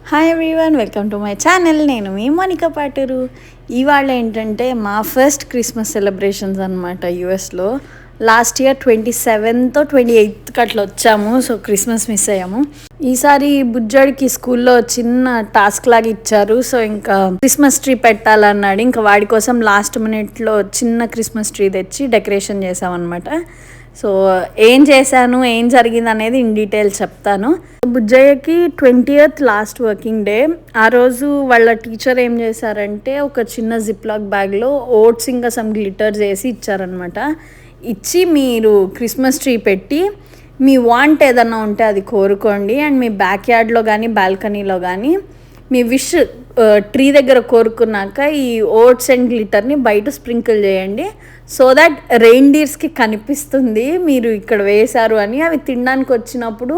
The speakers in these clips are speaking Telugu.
Hi everyone, welcome to my channel. నేను మీ మోనికా పాటూరు. ఇవాళ ఏంటంటే మా ఫస్ట్ క్రిస్మస్ సెలబ్రేషన్స్ అనమాట యూఎస్లో. లాస్ట్ ఇయర్ 27th 28th అట్లా వచ్చాము. సో క్రిస్మస్ మిస్ అయ్యాము. ఈసారి బుజ్జాడికి స్కూల్లో చిన్న టాస్క్ లాగా ఇచ్చారు. సో ఇంకా క్రిస్మస్ ట్రీ పెట్టాలన్నాడు. ఇంకా వాడి కోసం లాస్ట్ మినిట్లో చిన్న క్రిస్మస్ ట్రీ తెచ్చి డెకరేషన్ చేసామన్నమాట. సో ఏం చేశాను, ఏం జరిగింది అనేది ఇన్ డీటెయిల్ చెప్తాను. బుజ్జయ్యకి 20th లాస్ట్ వర్కింగ్ డే. ఆ రోజు వాళ్ళ టీచర్ ఏం చేశారంటే ఒక చిన్న జిప్లాక్ బ్యాగ్లో ఓట్స్ ఇంకా సమ్ గ్లిటర్స్ వేసి ఇచ్చారనమాట. ఇచ్చి మీరు క్రిస్మస్ ట్రీ పెట్టి మీ వాంట్ ఏదన్నా ఉంటే అది కోరుకోండి, అండ్ మీ బ్యాక్ యార్డ్లో కానీ బాల్కనీలో కానీ మీ విష్ ట్రీ దగ్గర కోరుకున్నాక ఈ ఓట్స్ అండ్ గ్లిటర్ని బయట స్ప్రింకిల్ చేయండి. సో దట్ రెయిన్డీర్స్కి కనిపిస్తుంది మీరు ఇక్కడ వేశారు అని. అవి తినడానికి వచ్చినప్పుడు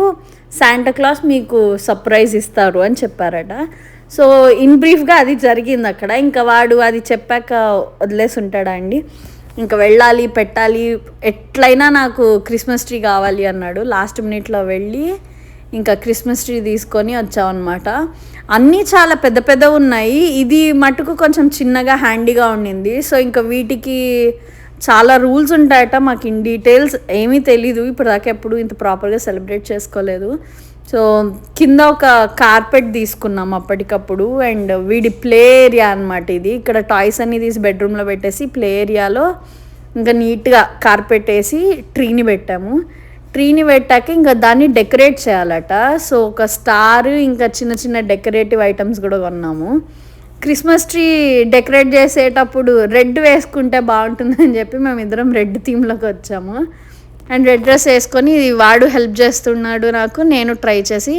శాంటాక్లాస్ మీకు సర్ప్రైజ్ ఇస్తారు అని చెప్పారట. సో ఇన్ బ్రీఫ్గా అది జరిగింది అక్కడ. ఇంకా వాడు అది చెప్పాక వదిలేసి ఉంటాడా అండి, ఇంకా వెళ్ళాలి, పెట్టాలి, ఎట్లయినా నాకు క్రిస్మస్ ట్రీ కావాలి అన్నాడు. లాస్ట్ మినిట్లో వెళ్ళి ఇంకా క్రిస్మస్ ట్రీ తీసుకొని వచ్చామన్నమాట. అన్నీ చాలా పెద్ద పెద్ద ఉన్నాయి. ఇది మటుకు కొంచెం చిన్నగా హ్యాండీగా ఉండింది. సో ఇంకా వీటికి చాలా రూల్స్ ఉంటాయట. మాకు ఇన్ డీటెయిల్స్ ఏమీ తెలీదు, ఇప్పుడు దాకా ఎప్పుడు ఇంత ప్రాపర్గా సెలబ్రేట్ చేసుకోలేదు. సో కింద ఒక కార్పెట్ తీసుకున్నాం అప్పటికప్పుడు, అండ్ వీడి ప్లే ఏరియా అనమాట ఇది. ఇక్కడ టాయ్స్ అన్ని తీసి బెడ్రూమ్లో పెట్టేసి ప్లే ఏరియాలో ఇంకా నీట్గా కార్పెట్ వేసి ట్రీని పెట్టాము. ట్రీని పెట్టాక ఇంకా దాన్ని డెకరేట్ చేయాలట. సో ఒక స్టార్ ఇంకా చిన్న చిన్న డెకరేటివ్ ఐటమ్స్ కూడా కొన్నాము. క్రిస్మస్ ట్రీ డెకరేట్ చేసేటప్పుడు రెడ్ వేసుకుంటే బాగుంటుందని చెప్పి మేమిద్దరం రెడ్ థీమ్లోకి వచ్చాము. అండ్ రెడ్ డ్రెస్ వేసుకొని వాడు హెల్ప్ చేస్తున్నాడు నాకు, నేను ట్రై చేసి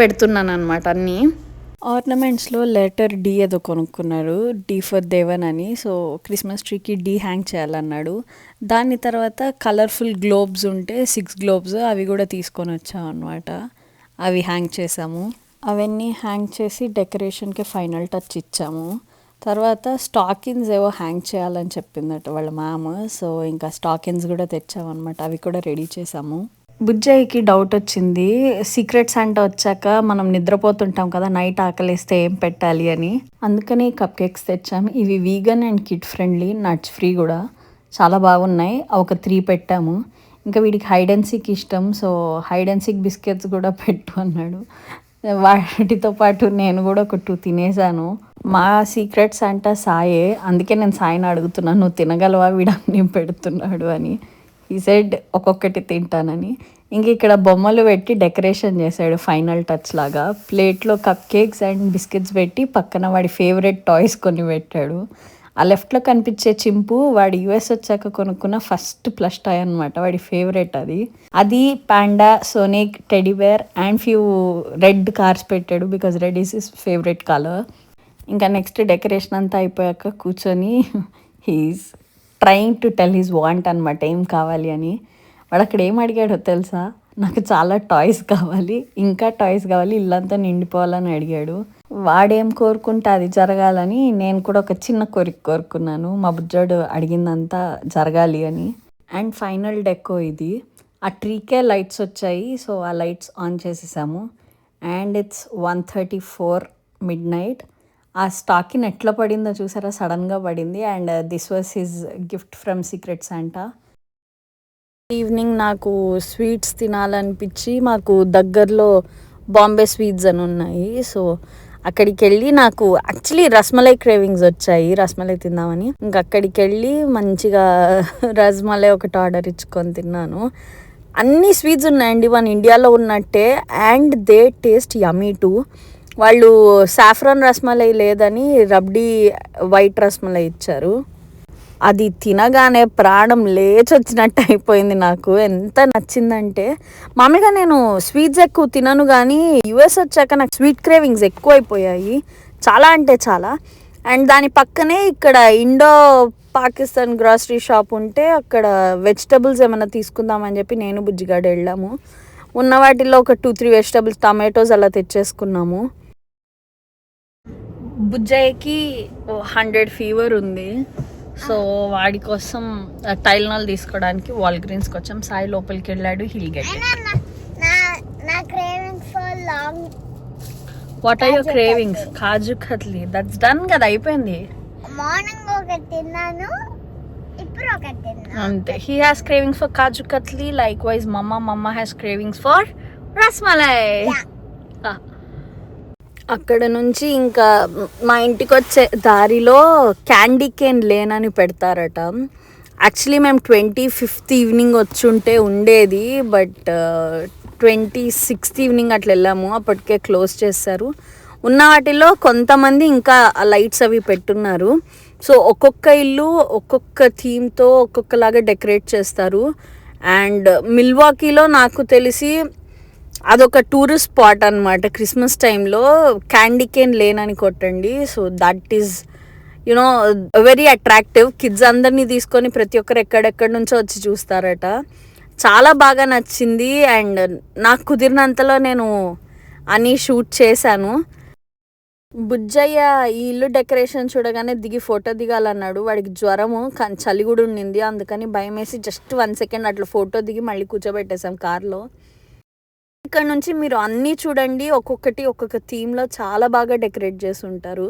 పెడుతున్నాను అనమాట అన్నీ. ఆర్నమెంట్స్లో లెటర్ డి ఏదో కొనుక్కున్నారు, డి ఫర్ దేవన్ అని. సో క్రిస్మస్ ట్రీకి డి హ్యాంగ్ చేయాలన్నాడు. దాని తర్వాత కలర్ఫుల్ గ్లోబ్స్ ఉంటే 6 గ్లోబ్స్ అవి కూడా తీసుకొని వచ్చాం అనమాట. అవి హ్యాంగ్ చేసాము. అవన్నీ హ్యాంగ్ చేసి డెకరేషన్కి ఫైనల్ టచ్ ఇచ్చాము. తర్వాత స్టాకిన్స్ ఏవో హ్యాంగ్ చేయాలని చెప్పిందట వాళ్ళ మ్యామ్. సో ఇంకా స్టాకిన్స్ కూడా తెచ్చామన్నమాట. అవి కూడా రెడీ చేసాము. బుజ్జయ్యకి డౌట్ వచ్చింది, సీక్రెట్ శాంటా వచ్చాక మనం నిద్రపోతుంటాం కదా, నైట్ ఆకలిస్తే ఏం పెట్టాలి అని. అందుకని కప్ కేక్స్ తెచ్చాము. ఇవి vegan and kid friendly, nuts free కూడా, చాలా బాగున్నాయి. ఒక 3 పెట్టాము. ఇంకా వీడికి హైడ్ అండ్ సీక్ ఇష్టం. So hide and seek biscuits కూడా పెట్టు అన్నాడు. వాటితో పాటు నేను కూడా ఒక 2 తినేసాను. మా సీక్రెట్ శాంటా సాయే, అందుకే నేను సాయిని అడుగుతున్నాను, నువ్వు తినగలవా వీడన్నీ పెడుతున్నాడు అని. ఈ సైడ్ ఒక్కొక్కటి తింటానని. ఇంక ఇక్కడ బొమ్మలు పెట్టి డెకరేషన్ చేశాడు ఫైనల్ టచ్ లాగా. ప్లేట్లో కప్ కేక్స్ అండ్ బిస్కెట్స్ పెట్టి పక్కన వాడి ఫేవరెట్ టాయ్స్ కొన్ని పెట్టాడు. ఆ లెఫ్ట్లో కనిపించే చింపు వాడి యూఎస్ వచ్చాక కొనుక్కున్న ఫస్ట్ ప్లస్ టాయ్ అనమాట, వాడి ఫేవరెట్ అది. అది panda, Sonic, teddy bear and few red cars పెట్టాడు, because red is his favourite colour. ఇంకా నెక్స్ట్ డెకరేషన్ అంతా అయిపోయాక కూర్చొని he's trying to tell his want అనమాట, ఏం కావాలి అని. వాడు అక్కడ ఏం అడిగాడో తెలుసా, నాకు చాలా టాయ్స్ కావాలి, ఇంకా టాయ్స్ కావాలి, ఇల్లంతా నిండిపోవాలని అడిగాడు. వాడేం కోరుకుంటే అది జరగాలని నేను కూడా ఒక చిన్న కోరిక కోరుకున్నాను, మా బుజ్జాడు అడిగిందంతా జరగాలి అని. అండ్ ఫైనల్ డెకో ఇది. ఆ ట్రీకే లైట్స్ వచ్చాయి. సో ఆ లైట్స్ ఆన్ చేసేసాము. And it's 1:34 midnight. ఆ స్టాకిన్ ఎట్లా పడిందో చూసారా, సడన్గా పడింది. And this was his gift from secret Santa. Evening నాకు స్వీట్స్ తినాలనిపించి మాకు దగ్గరలో బాంబే స్వీట్స్ అని ఉన్నాయి. సో అక్కడికి వెళ్ళి నాకు యాక్చువల్లీ రస్మలై క్రేవింగ్స్ వచ్చాయి, రస్మలై తిందామని. ఇంకా అక్కడికి వెళ్ళి మంచిగా రస్మలై ఒకటి ఆర్డర్ ఇచ్చుకొని తిన్నాను. అన్ని స్వీట్స్ ఉన్నాయండి మన ఇండియాలో ఉన్నట్టే, and they taste yummy two. వాళ్ళు సాఫ్రాన్ రస్మలై లేదని రబ్డీ వైట్ రస్మలై ఇచ్చారు. అది తినగానే ప్రాణం లేచొచ్చినట్టు అయిపోయింది నాకు. ఎంత నచ్చిందంటే, మామూలుగా నేను స్వీట్స్ ఎక్కువ తినను, కానీ యూఎస్ వచ్చాక నాకు స్వీట్ క్రేవింగ్స్ ఎక్కువ అయిపోయాయి, చాలా అంటే చాలా. అండ్ దాని పక్కనే ఇక్కడ ఇండో పాకిస్తాన్ గ్రాసరీ షాప్ ఉంటే అక్కడ వెజిటబుల్స్ ఏమైనా తీసుకుందామని చెప్పి నేను బుజ్జిగాడు వెళ్ళాము. ఉన్న వాటిల్లో ఒక 2-3 వెజిటబుల్స్, టమాటోస్ అలా తెచ్చేసుకున్నాము. బుజ్జయ్యకి 100 ఫీవర్ ఉంది. సో వాడి కోసం టైల్నాల్ తీసుకోవడానికి వాల్గ్రీన్స్కి వచ్చాం. సాయి లోపలికి వెళ్ళాడు, he'll get what are your cravings? Kaju katli. That's done కదా, అయిపోయింది. మార్నింగ్ ఒకటి తిన్నాను, ఇప్పుడు ఒకటి తిన్నాను అంతే. He has cravings for kaju katli, likewise mumma has cravings for rasmalai. అక్కడ నుంచి ఇంకా మా ఇంటికి వచ్చే దారిలో క్యాండీ కేన్ లేన్ అని పెడతారట. యాక్చువల్లీ మేము 25th ఈవినింగ్ వచ్చుంటే ఉండేది, బట్ 26th ఈవినింగ్ అట్లా వెళ్ళాము, అప్పటికే క్లోజ్ చేస్తారు. ఉన్న వాటిలో కొంతమంది ఇంకా లైట్స్ అవి పెట్టున్నారు. సో ఒక్కొక్క ఇల్లు ఒక్కొక్క థీమ్తో ఒక్కొక్కలాగా డెకరేట్ చేస్తారు. అండ్ మిల్వాకీలో నాకు తెలిసి అదొక టూరిస్ట్ స్పాట్ అనమాట. క్రిస్మస్ టైంలో క్యాండీ కేన్ లేన్ అని కొట్టండి. So that is you know very attractive. Kids అందరినీ తీసుకొని ప్రతి ఒక్కరు ఎక్కడెక్కడి నుంచో వచ్చి చూస్తారట. చాలా బాగా నచ్చింది. అండ్ నాకు కుదిరినంతలో నేను అని షూట్ చేశాను. బుజ్జయ్య ఈ ఇల్లు డెకరేషన్ చూడగానే దిగి ఫోటో దిగాలన్నాడు. వాడికి జ్వరము, చలి కూడా ఉండింది, అందుకని భయం వేసి జస్ట్ 1 సెకండ్ అట్లా ఫోటో దిగి మళ్ళీ కూర్చోబెట్టేసాం కార్లో. ఇక్కడ నుంచి మీరు అన్నీ చూడండి, ఒక్కొక్కటి ఒక్కొక్క థీమ్లో చాలా బాగా డెకరేట్ చేసి ఉంటారు.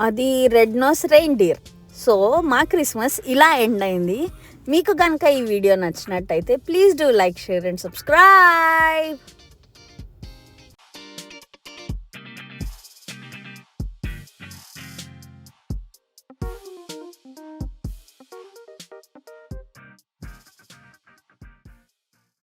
అది రెడ్ నోస్ రెయిన్డియర్. సో మా క్రిస్మస్ ఇలా ఎండ్ అయింది. మీకు కనుక ఈ వీడియో నచ్చినట్టయితే please do like, share and subscribe.